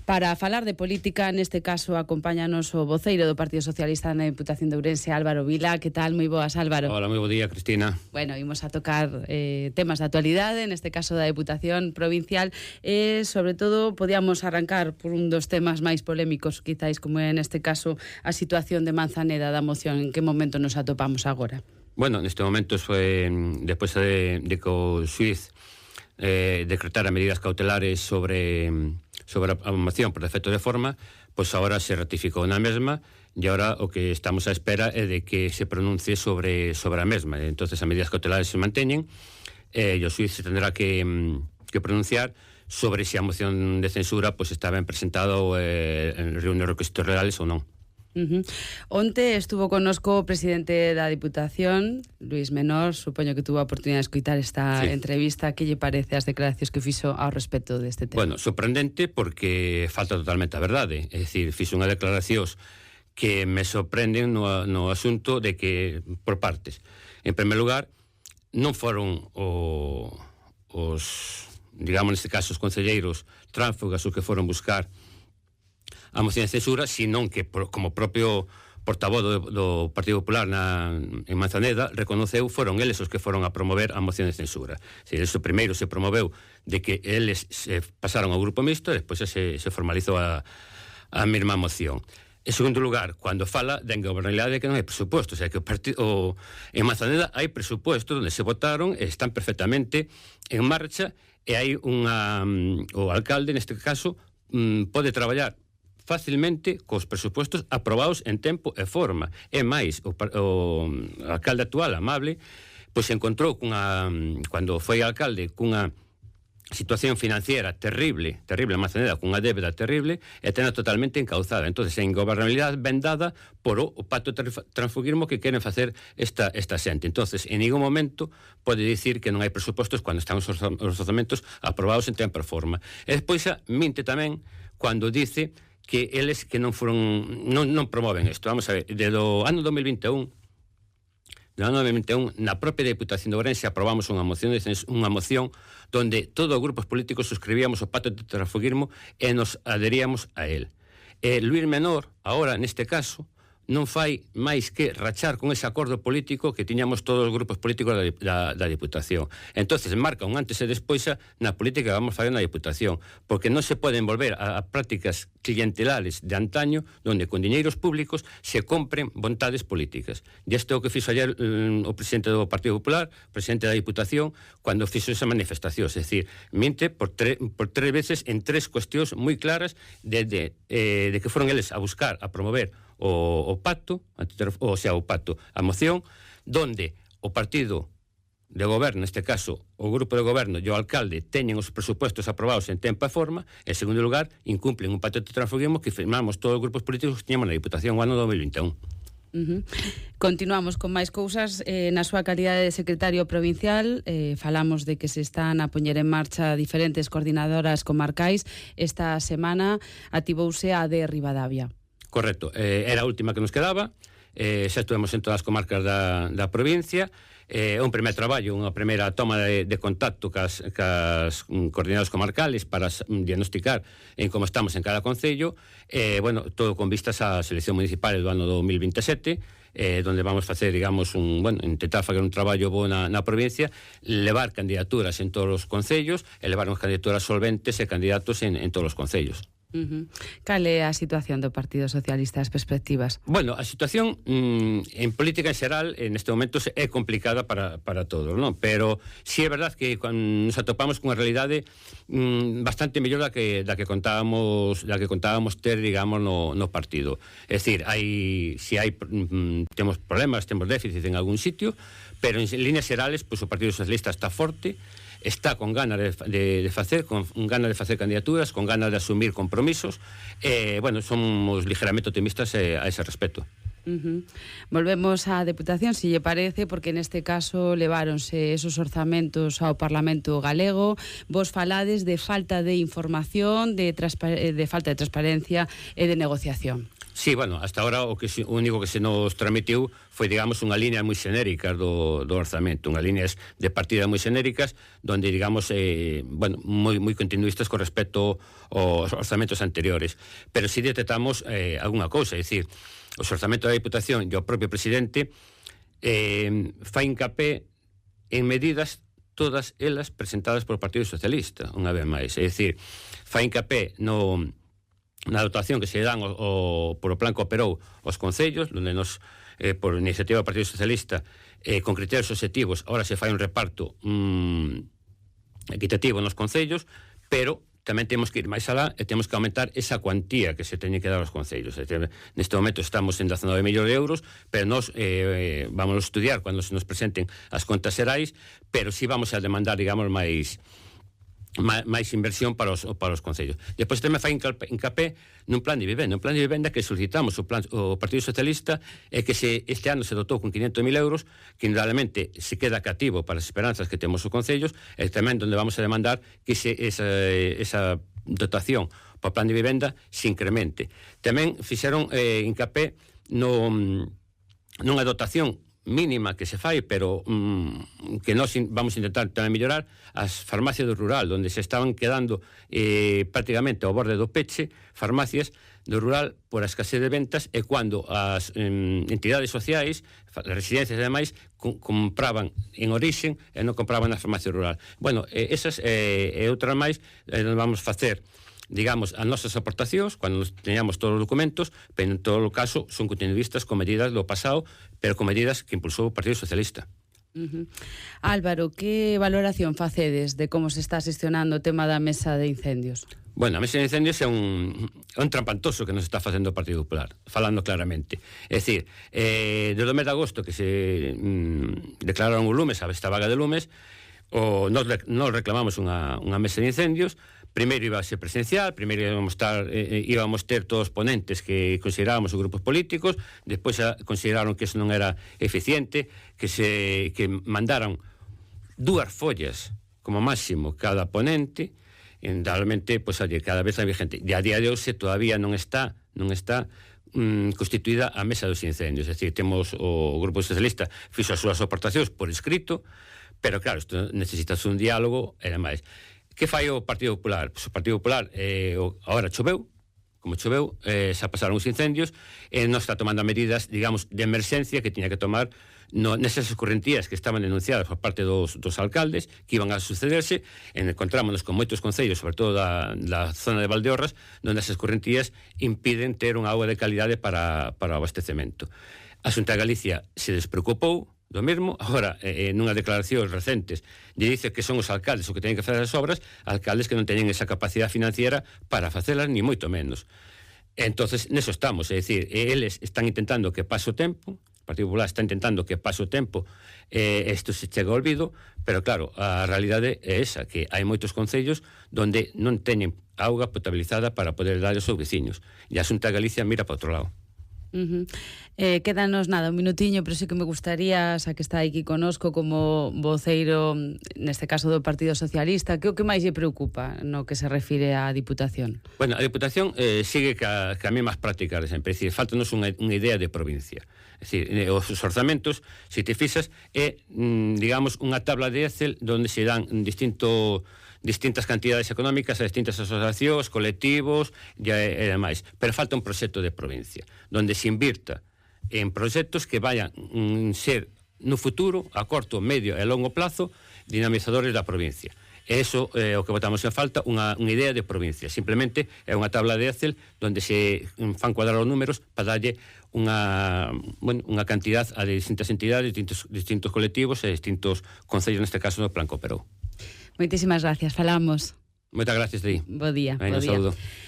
Para falar de política, neste caso, acompáñanos o voceiro do Partido Socialista na Deputación de Ourense, Álvaro Vila. Que tal? Moi boas, Álvaro. Hola, moi bo día, Cristina. Bueno, imos a tocar temas de actualidade, neste caso da Deputación Provincial, e, sobre todo, podíamos arrancar por un dos temas máis polémicos, quizáis, como é neste caso a situación de Manzaneda da moción. En que momento nos atopamos agora? Bueno, neste momento foi despois de que o xuiz decretara medidas cautelares sobre a moción por defecto de forma, pois agora se ratificou na mesma e agora o que estamos á espera é de que se pronuncie sobre a mesma. Entonces as medidas cautelares se manteñen e o xuiz se tendrá que pronunciar sobre se a moción de censura pois está ben presentada en reunións requisitos reales ou non. Onte estuvo connosco o presidente da Diputación, Luís Menor. Supoño que tuvo a oportunidade de escoitar esta entrevista. Que lle parece as declaracións que fixo ao respecto deste tema? Bueno, sorprendente porque falta totalmente a verdade. É dicir, fixo unha declaracións que me sorprenden no asunto de que, por partes, en primer lugar, non foron os, digamos, neste caso, os concelleiros tránsfugas os que foron buscar a moción de censura, sino que, como propio portavoz do Partido Popular en Manzaneda reconoceu, foron eles os que foron a promover a moción de censura. Iso primeiro se promoveu de que eles se pasaron ao grupo mixto e despois se formalizou a mesma moción. En segundo lugar, cando fala da ingobernabilidade que non hai presupuesto, o sea, que en Manzaneda hai presupuestos onde se votaron e están perfectamente en marcha e hai o alcalde, neste caso, pode traballar facilmente cos presupuestos aprobados en tempo e forma. E máis, o alcalde actual, Amable, pois encontrou cando foi alcalde cunha situación financiera terrible en Manzaneda, cunha débeda terrible, e tena totalmente encauzada. Entón, a ingobernabilidade ben dada por o pacto de transfugismo que queren facer esta xente. Entón, en ningún momento pode dicir que non hai presupostos cando están os orzamentos aprobados en tempo e forma. E despois minte tamén cando dice que eles que non promoven isto. Vamos a ver, do ano 2021, na propia Deputación de Ourense aprobamos unha moción donde todos os grupos políticos suscribíamos o pacto de transfugismo e nos adheríamos a él. Luís Menor, agora, neste caso, non fai máis que rachar con ese acordo político que tiñamos todos os grupos políticos da Diputación. Entonces marca un antes e despois na política que vamos facer na Diputación, porque non se poden volver a prácticas clientelares de antaño donde con diñeiros públicos se compren vontades políticas. E isto é o que fixo ayer o presidente do Partido Popular, presidente da Diputación, cando fixo esa manifestación. É dicir, minte por tres veces en tres cuestións moi claras de que foron eles a buscar, a promover o pacto, a moción, donde o partido de goberno, neste caso o grupo de goberno e o alcalde teñen os presupuestos aprobados en tempo e forma, en segundo lugar, incumplen un pacto de transfugismo que firmamos todos os grupos políticos que teñamos na Diputación o ano 2021. Continuamos con máis cousas. Na súa calidade de secretario provincial, falamos de que se están a poñer en marcha diferentes coordinadoras comarcais. Esta semana activouse a de Ribadavia. Correcto, era a última que nos quedaba, xa estuvemos en todas as comarcas da provincia, un primer traballo, unha primeira toma de contacto cas coordinadoras comarcales para diagnosticar en como estamos en cada concello, bueno, todo con vistas á selección municipal do ano 2027, donde vamos facer, digamos, intentar facer un traballo bo na provincia, levar candidaturas en todos os concellos, e levar unhas candidaturas solventes e candidatos en todos os concellos. Cal é a situación do Partido Socialista, as perspectivas? Bueno, a situación en política en xeral neste momento é complicada para todos, non? Pero si é verdad que nos atopamos cunha realidade bastante mellor da que contábamos ter, digamos, no partido. É dicir, temos problemas, temos déficit en algún sitio, pero en líneas xerales, pois o Partido Socialista está forte, está con ganas de facer candidaturas, con ganas de asumir compromisos, bueno, somos ligeramente optimistas a ese respecto. Volvemos á Deputación, se lle parece, porque neste caso leváronse esos orzamentos ao Parlamento galego. Vos falades de falta de información, de falta de transparencia e de negociación. Sí, bueno, hasta ahora o único que se nos tramitiu foi, digamos, unha línea moi xenérica do orzamento, unha líneas de partida moi xenéricas, donde, digamos, bueno, moi continuistas con respecto aos orzamentos anteriores. Pero si detectamos algunha cousa, é dicir, o orzamento da Diputación e o propio presidente fai hincapé en medidas todas elas presentadas polo Partido Socialista, unha vez máis. É dicir, fai hincapé na dotación que se dan por o plan que operou os concellos, onde nos, por iniciativa do Partido Socialista, con criterios objetivos, ahora se fai un reparto equitativo nos concellos, pero tamén temos que ir máis alá e temos que aumentar esa cuantía que se teñe que dar aos concellos. Neste momento estamos en 19 millóns de euros, pero nós vamos a estudiar cando se nos presenten as contas xerais, pero sí vamos a demandar, digamos, máis inversión para os concellos. Depois tamén fai hincapé nun plan de vivenda que solicitamos o Partido Socialista que este ano se dotou con 500.000 euros, que indudablemente se queda cativo para as esperanzas que temos os concellos, e tamén onde vamos a demandar que esa dotación para o plan de vivenda se incremente. Tamén fixeron hincapé nunha dotación mínima que se fai, pero que nós vamos a intentar tamén mellorar as farmacias do rural, onde se estaban quedando prácticamente ao borde do peche farmacias do rural por a escasez de ventas, e cando as entidades sociais, residencias e demais, compraban en orixen e non compraban na farmacia rural. Bueno, esas e outras máis vamos facer, digamos, as nosas aportacións cando teñamos todos os documentos, pero en todo o caso son continuistas con medidas do pasado, pero con medidas que impulsou o Partido Socialista. Álvaro, que valoración facedes de como se está xestionando o tema da mesa de incendios? Bueno, a mesa de incendios é un trampantoso que nos está facendo o Partido Popular, falando claramente. É dicir, desde o mes de agosto que se declararon os lumes, esta vaga de lumes, nos reclamamos unha mesa de incendios. Primeiro iba a ser presencial, primeiro íbamos ter todos os ponentes que considerábamos os grupos políticos, despois consideraron que eso non era eficiente, que mandaran 2 follas como máximo cada ponente, e realmente cada vez había gente. E a día de hoxe todavía non está constituída a mesa dos incendios, é dicir, temos o Grupo Socialista fixo as súas aportacións por escrito, pero claro, isto necesita un diálogo e demais. Que fai o Partido Popular? Pois o Partido Popular agora choveu, como choveu, xa pasaron os incendios, e non está tomando medidas, digamos, de emerxencia que tiña que tomar nesas escorrentías que estaban denunciadas por parte dos alcaldes que iban a sucederse. Encontrámonos con moitos concellos, sobre todo da zona de Valdeorras, onde as escorrentías impiden ter unha auga de calidade para o abastecemento. A Xunta de Galicia se despreocupou do mesmo, agora, nunha declaración recentes, lle dice que son os alcaldes o que teñen que facer as obras, alcaldes que non teñen esa capacidade financiera para facelas, ni moito menos. Entonces, neso estamos, é dicir, eles están intentando que pase o tempo, o Partido Popular está intentando que pase o tempo, isto se chega ao olvido, pero claro, a realidade é esa, que hai moitos concellos onde non teñen auga potabilizada para poder dar aos seus veciños, e a Xunta de Galicia mira para outro lado. Quédanos nada, un minutiño, pero sí que me gustaría, xa que está aquí conosco como voceiro, neste caso do Partido Socialista, que o que máis lle preocupa no que se refire á Diputación? Bueno, a Diputación sigue ca mesmas prácticas de sempre, é dicir, faltanos unha idea de provincia. É dicir, os orzamentos, se te fixas, é, digamos, unha tabla de Excel onde se dan distintas cantidades económicas a distintas asociacións, colectivos e demais. Pero falta un proxecto de provincia, onde se invirta en proxectos que vayan ser no futuro, a corto, medio e longo plazo, dinamizadores da provincia. E iso é o que votamos en falta, unha idea de provincia. Simplemente é unha tabla de Excel onde se fan cuadrar os números para darlle unha cantidad a distintas entidades, distintos colectivos e distintos concellos, neste caso no plan que operou. Moitísimas gracias, falamos. Moitas gracias, Dei. Bo día. Un saúdo.